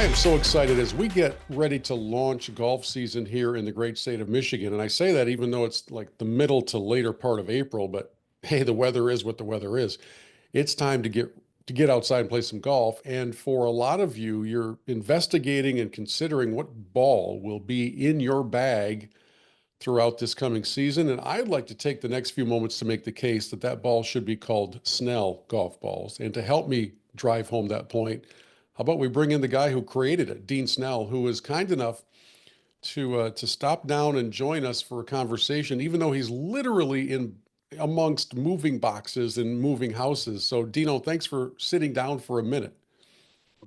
I am so excited as we get ready to launch golf season here in the great state of Michigan. And I say that even though it's like the middle to later part of April, but hey, the weather is what the weather is. It's time to get outside and play some golf. And for a lot of you, you're investigating and considering what ball will be in your bag throughout this coming season. And I'd like to take the next few moments to make the case that that ball should be called Snell golf balls. And to help me drive home that point, how about we bring in the guy who created it, Dean Snell, who was kind enough to stop down and join us for a conversation, even though he's literally in amongst moving boxes and moving houses. So, Dino, thanks for sitting down for a minute.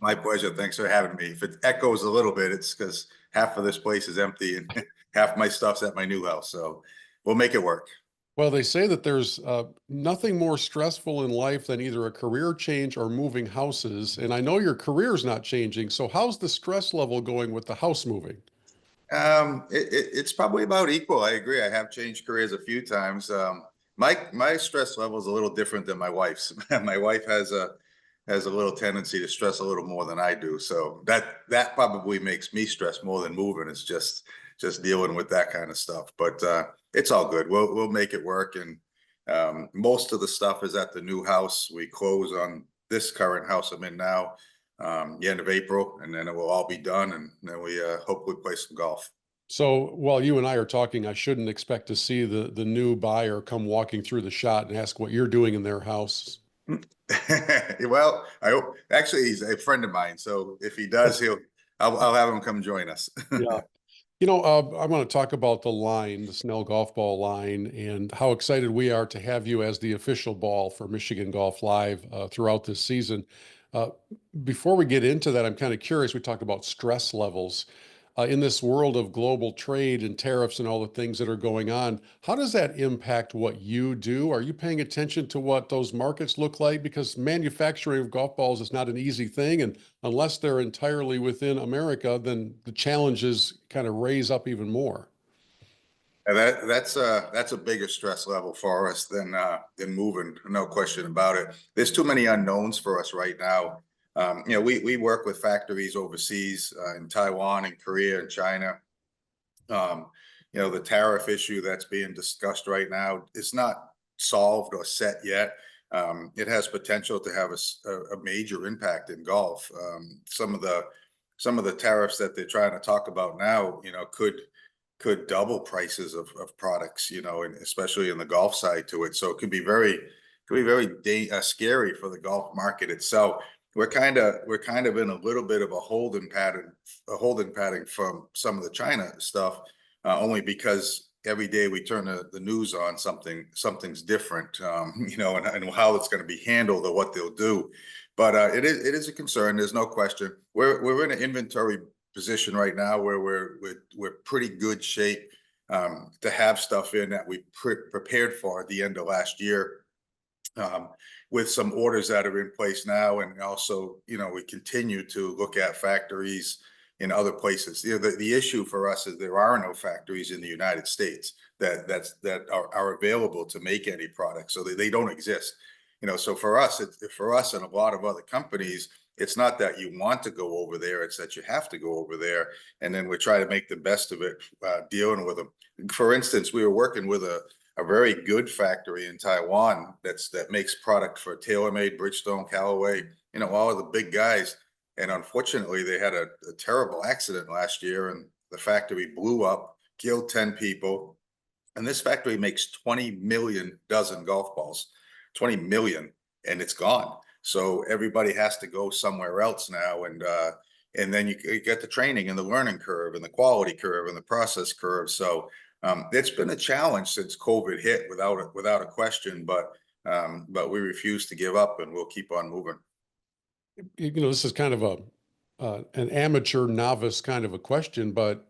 My pleasure. Thanks for having me. If it echoes a little bit, it's because half of this place is empty and half my stuff's at my new house. So we'll make it work. Well, they say that there's nothing more stressful in life than either a career change or moving houses. And I know your career's not changing. So, how's the stress level going with the house moving? It's probably about equal. I agree. I have changed careers a few times. My stress level is a little different than my wife's. My wife has a little tendency to stress a little more than I do. So that probably makes me stress more than moving. It's just dealing with that kind of stuff. But it's all good. We'll make it work. And most of the stuff is at the new house. We close on this current house I'm in now, the end of April, and then it will all be done. And then we hopefully play some golf. So while you and I are talking, I shouldn't expect to see the new buyer come walking through the shot and ask what you're doing in their house. Well, I hope actually he's a friend of mine. So if he does, I'll have him come join us. Yeah. I want to talk about the line, the Snell golf ball line, and how excited we are to have you as the official ball for Michigan Golf Live throughout this season. Uh, Before we get into that, I'm kind of curious. We talked about stress levels in this world of global trade and tariffs and all the things that are going on. How does that impact what you do? Are you paying attention to what those markets look like? Because manufacturing of golf balls is not an easy thing. And unless they're entirely within America, then the challenges kind of raise up even more. And that's a bigger stress level for us than moving, no question about it. There's too many unknowns for us right now. We work with factories overseas in Taiwan and Korea and China. The tariff issue that's being discussed right now is not solved or set yet. It has potential to have a major impact in golf. Some of the tariffs that they're trying to talk about now, could double prices of products, and especially in the golf side to it. So it could be very scary for the golf market itself. We're kind of in a little bit of a holding pattern from some of the China stuff, only because every day we turn the news on, something's different, and how it's going to be handled or what they'll do. But it is a concern. There's no question. We're in an inventory position right now where we're pretty good shape to have stuff in that we prepared for at the end of last year. With some orders that are in place now, and also, we continue to look at factories in other places. The issue for us is there are no factories in the United States that are available to make any products, so they don't exist. So for us and a lot of other companies, it's not that you want to go over there; it's that you have to go over there, and then we try to make the best of it, dealing with them. For instance, we were working with a very good factory in Taiwan that makes product for TaylorMade, Bridgestone, Callaway, all of the big guys. And unfortunately, they had a terrible accident last year, and the factory blew up, killed 10 people. And this factory makes 20 million dozen golf balls, 20 million, and it's gone. So everybody has to go somewhere else now, and then you get the training and the learning curve and the quality curve and the process curve. So it's been a challenge since COVID hit, without a question, but we refuse to give up, and we'll keep on moving. This is kind of an amateur novice kind of a question, but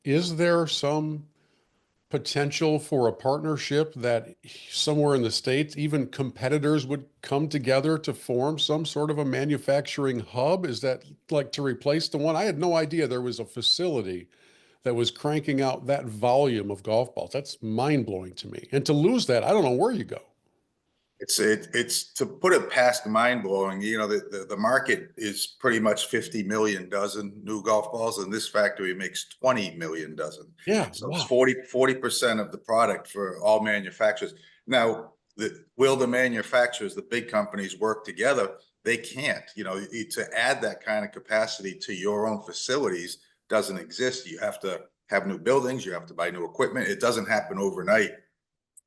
is there some potential for a partnership that somewhere in the States, even competitors would come together to form some sort of a manufacturing hub? Is that like to replace the one? I had no idea there was a facility that was cranking out that volume of golf balls. That's mind blowing to me. And to lose that, I don't know where you go. It's to put it past mind blowing, the market is pretty much 50 million dozen new golf balls, and this factory makes 20 million dozen. Yeah, So it's wow. 40% of the product for all manufacturers. Now, will the manufacturers, the big companies, work together? They can't. To add that kind of capacity to your own facilities doesn't exist. You have to have new buildings, you have to buy new equipment. It doesn't happen overnight.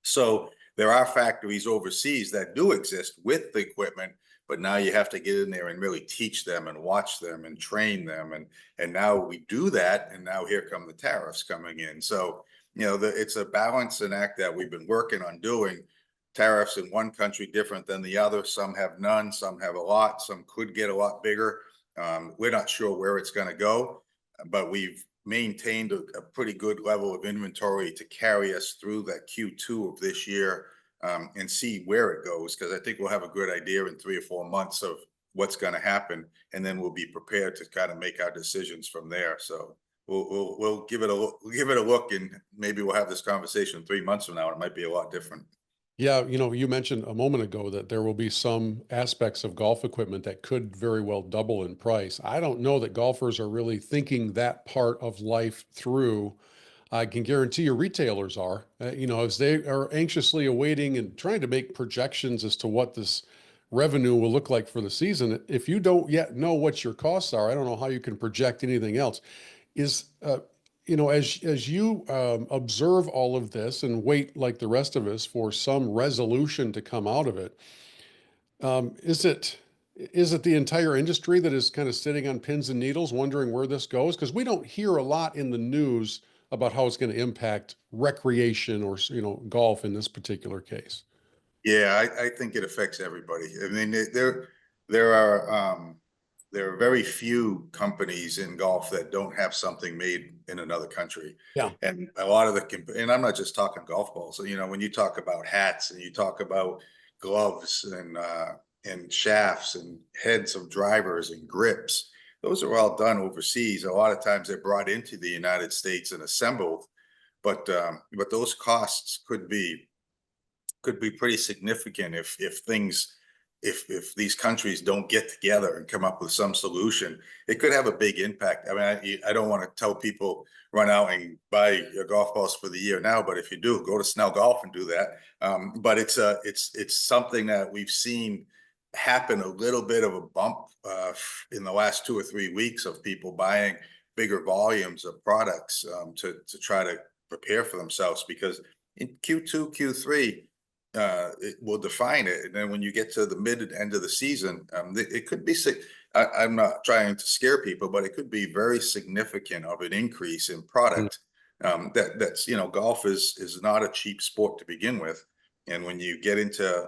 So there are factories overseas that do exist with the equipment, but now you have to get in there and really teach them and watch them and train them. And now we do that, and now here come the tariffs coming in. So, it's a balancing act that we've been working on doing. Tariffs in one country different than the other. Some have none, some have a lot, some could get a lot bigger. We're not sure where it's going to go, but we've maintained a pretty good level of inventory to carry us through that Q2 of this year, and see where it goes. Because I think we'll have a good idea in 3 or 4 months of what's going to happen, and then we'll be prepared to kind of make our decisions from there. So we'll give it a look, and maybe we'll have this conversation 3 months from now. It might be a lot different. Yeah, you mentioned a moment ago that there will be some aspects of golf equipment that could very well double in price. I don't know that golfers are really thinking that part of life through. I can guarantee your retailers are, as they are anxiously awaiting and trying to make projections as to what this revenue will look like for the season. If you don't yet know what your costs are, I don't know how you can project anything else. Is as you observe all of this and wait like the rest of us for some resolution to come out of it, is it the entire industry that is kind of sitting on pins and needles, wondering where this goes? Because we don't hear a lot in the news about how it's going to impact recreation or golf in this particular case. Yeah, I think it affects everybody. I mean, there are there are very few companies in golf that don't have something made in another country. Yeah. And a lot of and I'm not just talking golf balls. When you talk about hats and you talk about gloves and shafts and heads of drivers and grips, those are all done overseas. A lot of times they're brought into the United States and assembled, but those costs could be pretty significant if these countries don't get together and come up with some solution. It could have a big impact. I mean, I don't want to tell people run out and buy your golf balls for the year now, but if you do, go to Snell Golf and do that. But it's something that we've seen happen, a little bit of a bump in the last 2 or 3 weeks of people buying bigger volumes of products to try to prepare for themselves, because in Q2, Q3, it will define it. And then when you get to the mid and end of the season, it could be I'm not trying to scare people, but it could be very significant of an increase in Mm. product. That's golf is not a cheap sport to begin with, and when you get into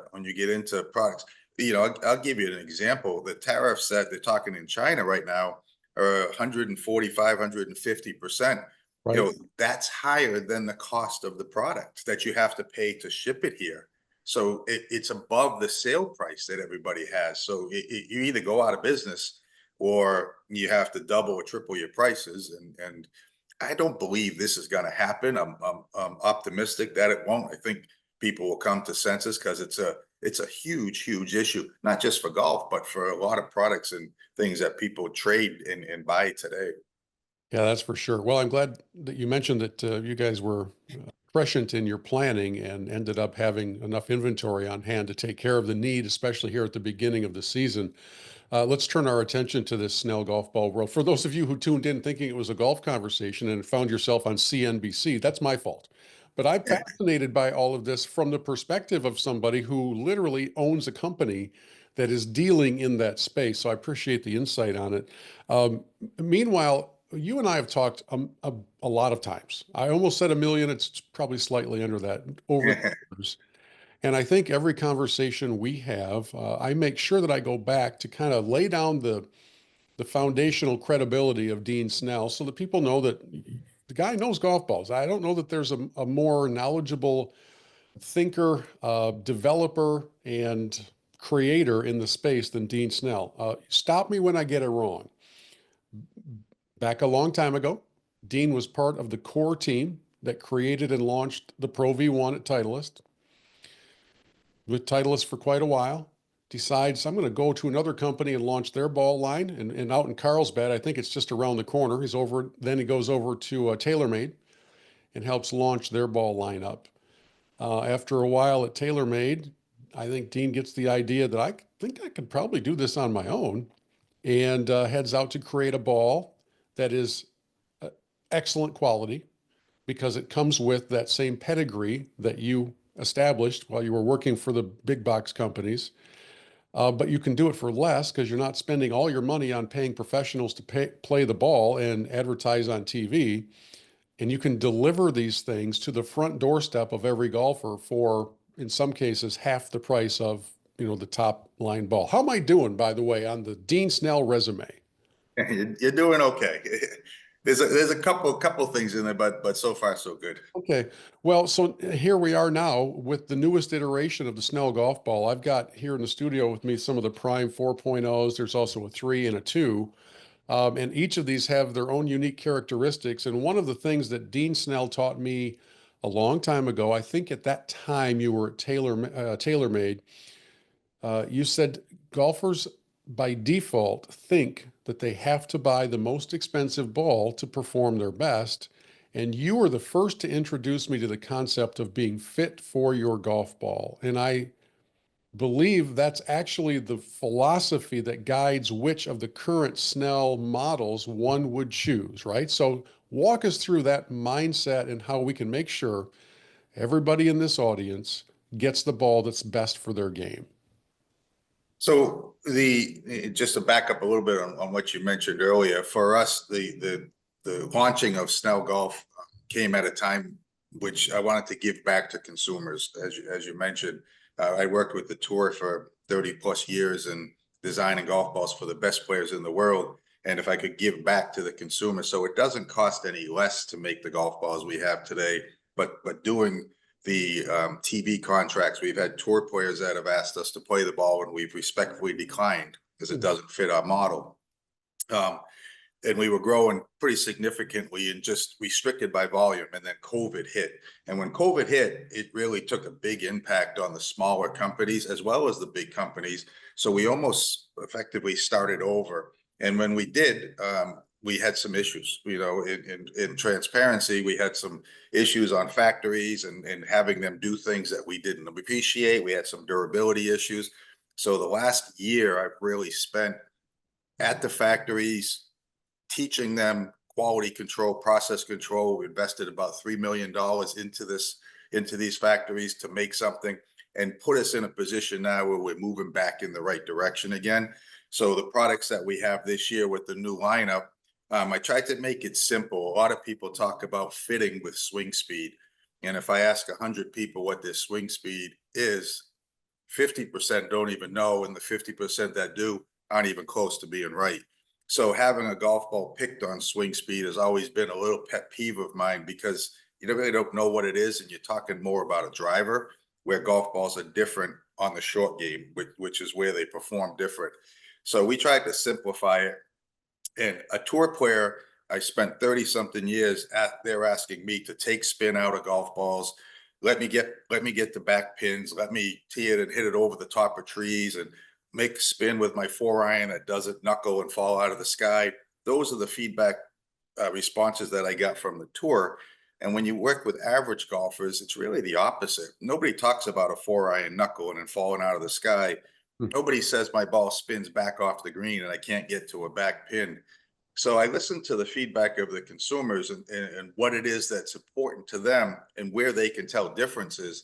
products, I'll give you an example. The tariffs that they're talking in China right now are 145, 150%. Right. That's higher than the cost of the product that you have to pay to ship it here. So it's above the sale price that everybody has. So you either go out of business or you have to double or triple your prices. And I don't believe this is going to happen. I'm optimistic that it won't. I think people will come to senses, because it's a huge, huge issue, not just for golf, but for a lot of products and things that people trade and buy today. Yeah, that's for sure. Well, I'm glad that you mentioned that you guys were prescient in your planning and ended up having enough inventory on hand to take care of the need, especially here at the beginning of the season. Let's turn our attention to this Snell golf ball world. For those of you who tuned in thinking it was a golf conversation and found yourself on CNBC, that's my fault. But I'm fascinated by all of this from the perspective of somebody who literally owns a company that is dealing in that space. So I appreciate the insight on it. Meanwhile, you and I have talked a lot of times. I almost said a million. It's probably slightly under that over the years. And I think every conversation we have, I make sure that I go back to kind of lay down the foundational credibility of Dean Snell so that people know that the guy knows golf balls. I don't know that there's a more knowledgeable thinker, developer, and creator in the space than Dean Snell. Stop me when I get it wrong. Back a long time ago, Dean was part of the core team that created and launched the Pro V1 at Titleist. with Titleist for quite a while, decides I'm going to go to another company and launch their ball line. And out in Carlsbad, I think it's just around the corner. Then he goes over to TaylorMade and helps launch their ball line up. After a while at TaylorMade, I think Dean gets the idea that I think I could probably do this on my own, and heads out to create a ball that is uh, excellent quality because it comes with that same pedigree that you established while you were working for the big box companies. But you can do it for less because you're not spending all your money on paying professionals to play the ball and advertise on TV. And you can deliver these things to the front doorstep of every golfer for, in some cases, half the price of, the top line ball. How am I doing, by the way, on the Dean Snell resume? You're doing okay. There's a couple things in there, but so far so good. Okay. Well, so here we are now with the newest iteration of the Snell golf ball. I've got here in the studio with me some of the Prime 4.0s. There's also a 3 and a 2. And each of these have their own unique characteristics. And one of the things that Dean Snell taught me a long time ago, I think at that time you were at TaylorMade, you said golfers by default think that they have to buy the most expensive ball to perform their best. And you were the first to introduce me to the concept of being fit for your golf ball. And I believe that's actually the philosophy that guides which of the current Snell models one would choose, right? So walk us through that mindset and how we can make sure everybody in this audience gets the ball that's best for their game. So just to back up a little bit on what you mentioned earlier, for us, the launching of Snell Golf came at a time which I wanted to give back to consumers. As you mentioned, I worked with the tour for 30 plus years and designing golf balls for the best players in the world. And if I could give back to the consumer, so it doesn't cost any less to make the golf balls we have today, but doing the TV contracts, we've had tour players that have asked us to play the ball and we've respectfully declined because it doesn't fit our model. And we were growing pretty significantly and just restricted by volume. And then COVID hit. And when COVID hit, it really took a big impact on the smaller companies as well as the big companies. So we almost effectively started over. And when we did, we had some issues, in transparency. We had some issues on factories and having them do things that we didn't appreciate. We had some durability issues. So the last year I've really spent at the factories, teaching them quality control, process control. We invested about $3 million into these factories to make something and put us in a position now where we're moving back in the right direction again. So the products that we have this year with the new lineup, I tried to make it simple. A lot of people talk about fitting with swing speed. And if I ask 100 people what their swing speed is, 50% don't even know. And the 50% that do aren't even close to being right. So having a golf ball picked on swing speed has always been a little pet peeve of mine because you really don't know what it is. And you're talking more about a driver, where golf balls are different on the short game, which is where they perform different. So we tried to simplify it. And a tour player, I spent 30 something years they're asking me to take spin out of golf balls. Let me get the back pins. Let me tee it and hit it over the top of trees and make a spin with my 4-iron that doesn't knuckle and fall out of the sky. Those are the feedback responses that I got from the tour. And when you work with average golfers, it's really the opposite. Nobody talks about a 4-iron knuckling and falling out of the sky. Nobody says my ball spins back off the green and I can't get to a back pin. So I listened to the feedback of the consumers and what it is that's important to them and where they can tell differences.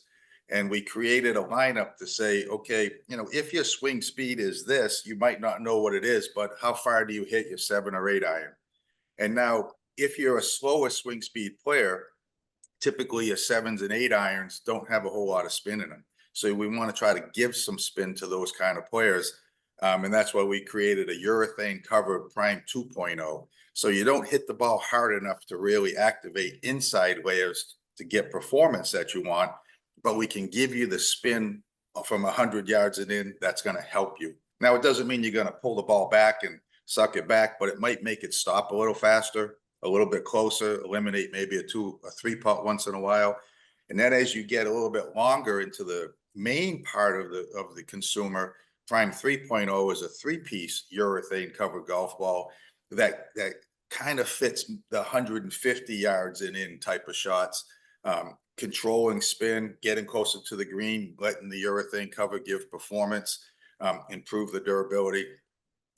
And we created a lineup to say, okay, if your swing speed is this, you might not know what it is, but how far do you hit your 7 or 8-iron? And now, if you're a slower swing speed player, typically your 7s and 8-irons don't have a whole lot of spin in them. So we want to try to give some spin to those kind of players. And that's why we created a urethane covered Prime 2.0. So you don't hit the ball hard enough to really activate inside layers to get performance that you want, but we can give you the spin from 100 yards and in that's going to help you. Now, it doesn't mean you're going to pull the ball back and suck it back, but it might make it stop a little faster, a little bit closer, eliminate maybe a 3-putt once in a while. And then as you get a little bit longer into the main part of the consumer, Prime 3.0 is a three-piece urethane covered golf ball that kind of fits the 150 yards and in type of shots. Controlling spin, getting closer to the green, letting the urethane cover give performance, improve the durability.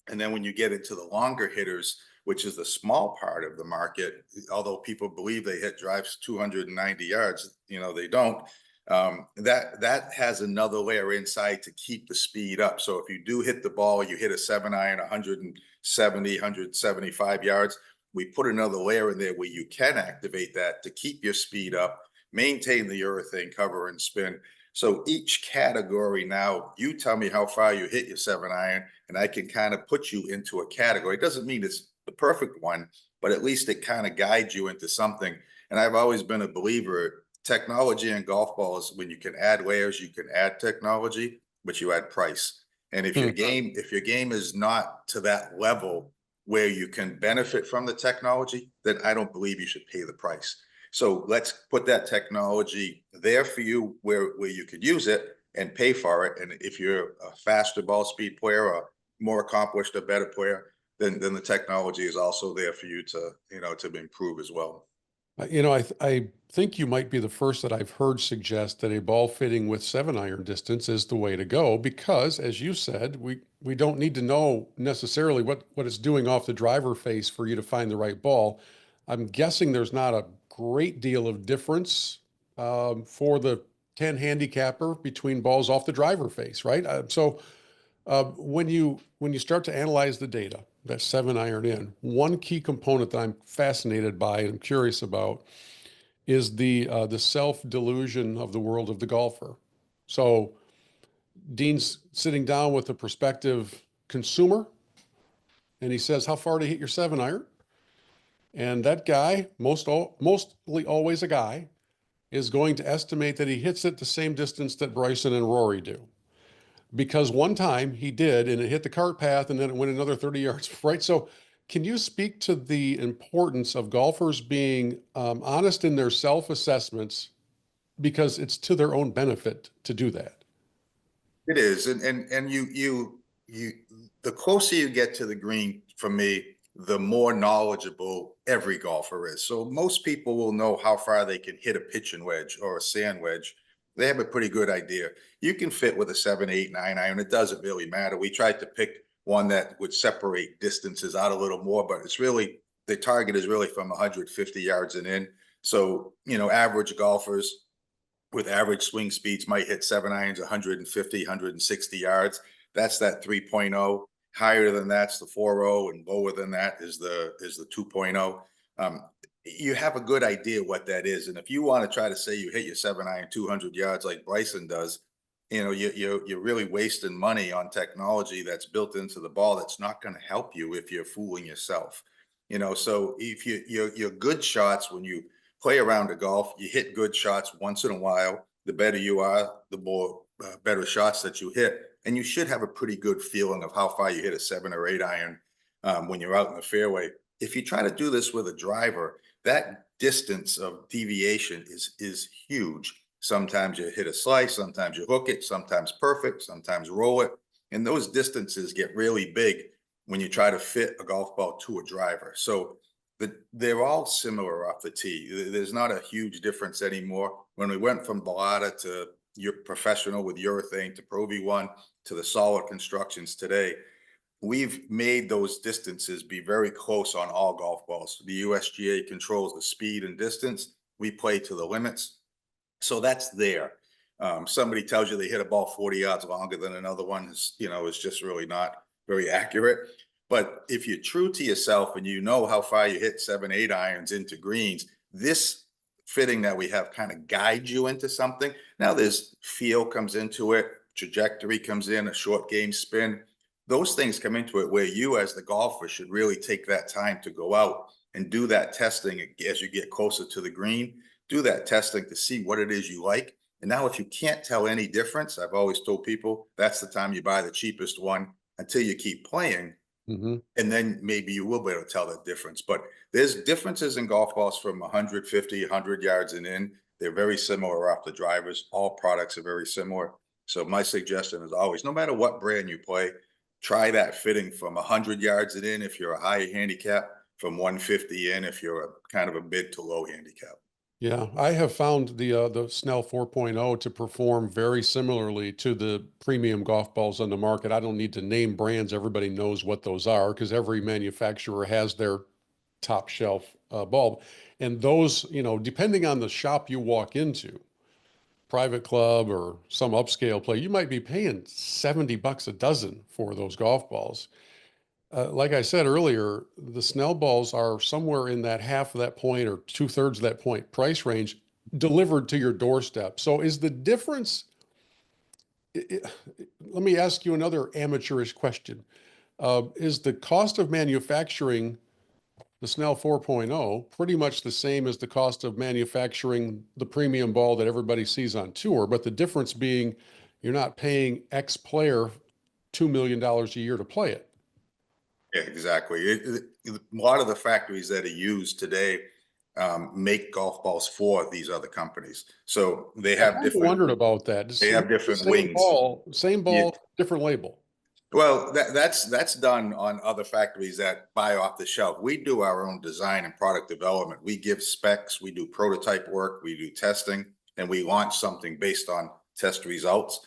And then when you get into the longer hitters, which is the small part of the market, although people believe they hit drives 290 yards, they don't. That has another layer inside to keep the speed up. So if you do hit the ball, you hit a 7-iron 170, 175 yards, we put another layer in there where you can activate that to keep your speed up, maintain the urethane cover and spin. So each category now, you tell me how far you hit your 7-iron, and I can kind of put you into a category. It doesn't mean it's the perfect one, but at least it kind of guides you into something. And I've always been a believer, technology in golf balls, when you can add layers, you can add technology, but you add price. And if your game is not to that level where you can benefit from the technology, then I don't believe you should pay the price. So let's put that technology there for you where you could use it and pay for it. And if you're a faster ball speed player or more accomplished, a better player, then the technology is also there for you to, to improve as well. I think you might be the first that I've heard suggest that a ball fitting with 7-iron distance is the way to go because, as you said, we don't need to know necessarily what it's doing off the driver face for you to find the right ball. I'm guessing there's not a great deal of difference for the 10 handicapper between balls off the driver face, right? When you start to analyze the data, that 7-iron in, one key component that I'm fascinated by and I'm curious about is the self-delusion of the world of the golfer. So Dean's sitting down with a prospective consumer, and he says, "How far to hit your 7-iron?" And that guy, mostly always a guy, is going to estimate that he hits it the same distance that Bryson and Rory do. Because one time he did, and it hit the cart path, and then it went another 30 yards, right? So can you speak to the importance of golfers being honest in their self-assessments because it's to their own benefit to do that? It is, and you the closer you get to the green, for me, the more knowledgeable every golfer is. So most people will know how far they can hit a pitching wedge or a sand wedge. They have a pretty good idea. You can fit with a 7, 8, 9-iron. It doesn't really matter. We tried to pick one that would separate distances out a little more, but it's really the target is really from 150 yards and in. So, average golfers with average swing speeds might hit 7-irons 150, 160 yards. That's that 3.0. Higher than that's the 4.0, and lower than that is the 2.0. You have a good idea what that is. And if you want to try to say you hit your 7-iron 200 yards like Bryson does, you're really wasting money on technology that's built into the ball that's not going to help you if you're fooling yourself. So if your good shots, when you play around the golf, you hit good shots once in a while. The better you are, the more better shots that you hit. And you should have a pretty good feeling of how far you hit a 7 or 8-iron when you're out in the fairway. If you try to do this with a driver, that distance of deviation is huge. Sometimes you hit a slice, sometimes you hook it, sometimes perfect, sometimes roll it. And those distances get really big when you try to fit a golf ball to a driver. So they're all similar off the tee. There's not a huge difference anymore. When we went from Balata to your professional with urethane to Pro V1 to the solid constructions today, we've made those distances be very close on all golf balls. The USGA controls the speed and distance. We play to the limits. So that's there. Somebody tells you they hit a ball 40 yards longer than another one is just really not very accurate. But if you're true to yourself and you know how far you hit 7, 8-irons into greens, this fitting that we have kind of guides you into something. Now there's feel comes into it, trajectory comes in, a short game spin. Those things come into it where you as the golfer should really take that time to go out and do that testing as you get closer to the green. Do that testing to see what it is you like. And now if you can't tell any difference, I've always told people that's the time you buy the cheapest one until you keep playing. Mm-hmm. And then maybe you will be able to tell the difference. But there's differences in golf balls from 150, 100 yards and in. They're very similar off the drivers. All products are very similar. So my suggestion is always, no matter what brand you play, try that fitting from 100 yards and in if you're a high handicap, from 150 in if you're a kind of a mid to low handicap. Yeah, I have found the Snell 4.0 to perform very similarly to the premium golf balls on the market. I don't need to name brands. Everybody knows what those are because every manufacturer has their top shelf bulb. And those, depending on the shop you walk into, private club or some upscale play, you might be paying $70 a dozen for those golf balls. Like I said earlier, the Snell balls are somewhere in that half of that point or two-thirds of that point price range delivered to your doorstep. So is the difference, let me ask you another amateurish question. Is the cost of manufacturing the Snell 4.0 pretty much the same as the cost of manufacturing the premium ball that everybody sees on tour, but the difference being you're not paying X player $2 million a year to play it? Yeah, exactly. A lot of the factories that are used today make golf balls for these other companies. So I kind of wondered about that. they Just have the different wings. same Yeah. ball, different label. Well, that's done on other factories that buy off the shelf. We do our own design and product development. We give specs, we do prototype work, we do testing, and we launch something based on test results.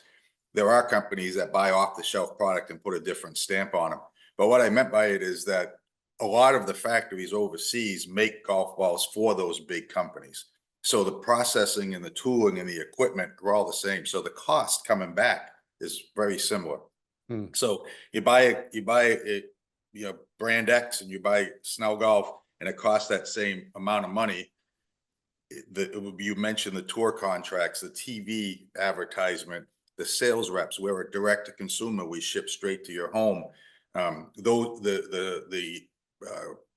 There are companies that buy off the shelf product and put a different stamp on them. But what I meant by it is that a lot of the factories overseas make golf balls for those big companies. So the processing and the tooling and the equipment are all the same. So the cost coming back is very similar. Hmm. So you buy it, brand X, and you buy Snell Golf, and it costs that same amount of money. You mentioned the tour contracts, the TV advertisement, the sales reps. We're a direct to consumer. We ship straight to your home. Though the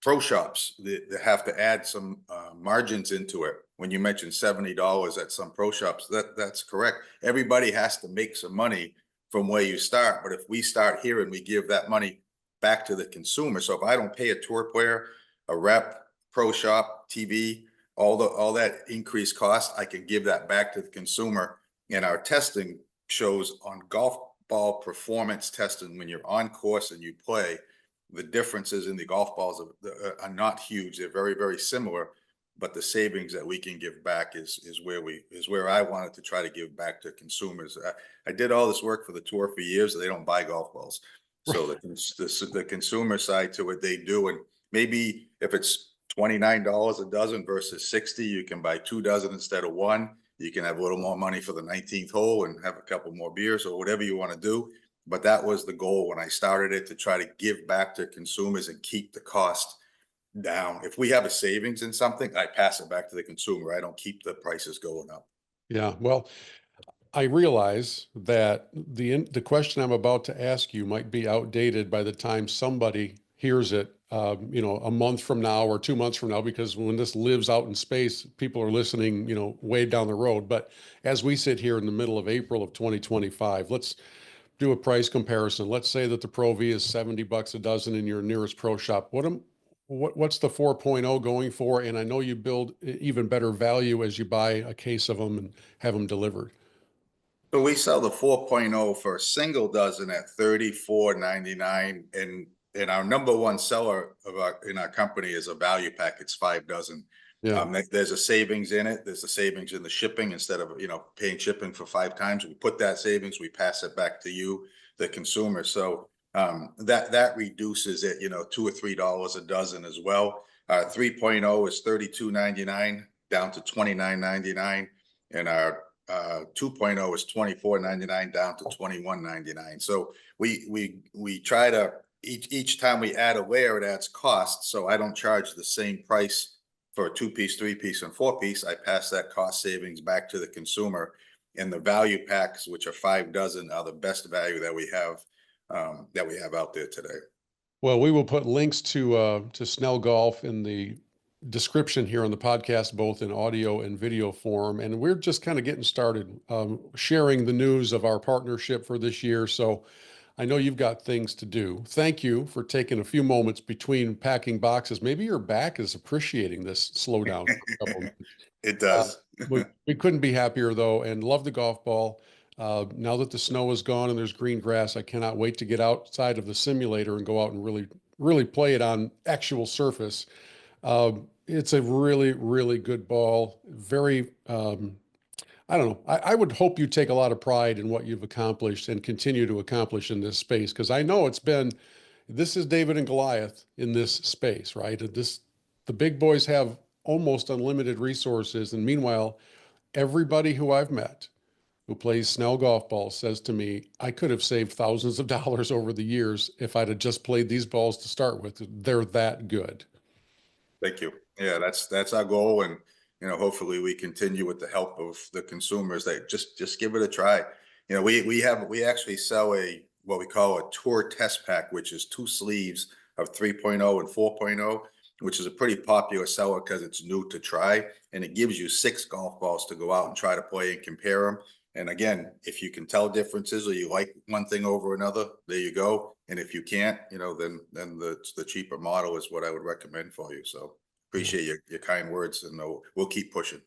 pro shops they have to add some margins into it. When you mentioned $70 at some pro shops, that's correct. Everybody has to make some money from where you start. But if we start here and we give that money back to the consumer, so if I don't pay a tour player, a rep, pro shop, TV, all that increased cost, I can give that back to the consumer. And our testing shows on golf ball performance testing, when you're on course and you play, the differences in the golf balls are not huge. They're very, very similar, but the savings that we can give back is where I wanted to try to give back to consumers. I did all this work for the tour for years. They don't buy golf balls, so the consumer side to it they do. And maybe if it's $29 a dozen versus 60, you can buy 2 dozen instead of one. You can have a little more money for the 19th hole and have a couple more beers or whatever you want to do. But that was the goal when I started it, to try to give back to consumers and keep the cost down. If we have a savings in something, I pass it back to the consumer. I don't keep the prices going up. Yeah, well, I realize that the question I'm about to ask you might be outdated by the time somebody hears it, a month from now or 2 months from now, because when this lives out in space, people are listening, way down the road. But as we sit here in the middle of April of 2025, let's do a price comparison. Let's say that the Pro V is $70 a dozen in your nearest pro shop. What's the 4.0 going for? And I know you build even better value as you buy a case of them and have them delivered. So we sell the 4.0 for a single dozen at $34.99, and our number one seller in our company is a value pack. It's 5 dozen. Yeah. There's a savings in it. There's a savings in the shipping. Instead of paying shipping for 5 times, we put that savings, we pass it back to you, the consumer. So that reduces it, $2 or $3 a dozen as well. 3.0 is $32.99 down to $29.99, and our 2.0 is $24.99 down to $21.99. So we try to each time we add a layer, it adds cost. So I don't charge the same price for a 2-piece, 3-piece, and 4-piece. I pass that cost savings back to the consumer. And the value packs, which are 5 dozen, are the best value that we have out there today. Well, we will put links to Snell Golf in the description here on the podcast, both in audio and video form. And we're just kind of getting started, sharing the news of our partnership for this year. So I know you've got things to do. Thank you for taking a few moments between packing boxes. Maybe your back is appreciating this slowdown for a couple of minutes. It does. We couldn't be happier though, and love the golf ball. Now that the snow is gone and there's green grass, I cannot wait to get outside of the simulator and go out and really play it on actual surface. It's a really good ball. Very, I don't know. I would hope you take a lot of pride in what you've accomplished and continue to accomplish in this space, because I know this is David and Goliath in this space, right? The big boys have almost unlimited resources. And meanwhile, everybody who I've met who plays Snell golf balls says to me, I could have saved thousands of dollars over the years if I'd have just played these balls to start with. They're that good. Thank you. Yeah, that's our goal. And, hopefully we continue with the help of the consumers that just give it a try. We actually sell what we call a tour test pack, which is 2 sleeves of 3.0 and 4.0, which is a pretty popular seller because it's new to try. And it gives you 6 golf balls to go out and try to play and compare them. And again, if you can tell differences or you like one thing over another, there you go. And if you can't, then the cheaper model is what I would recommend for you. So Yeah. appreciate your kind words, and we'll keep pushing.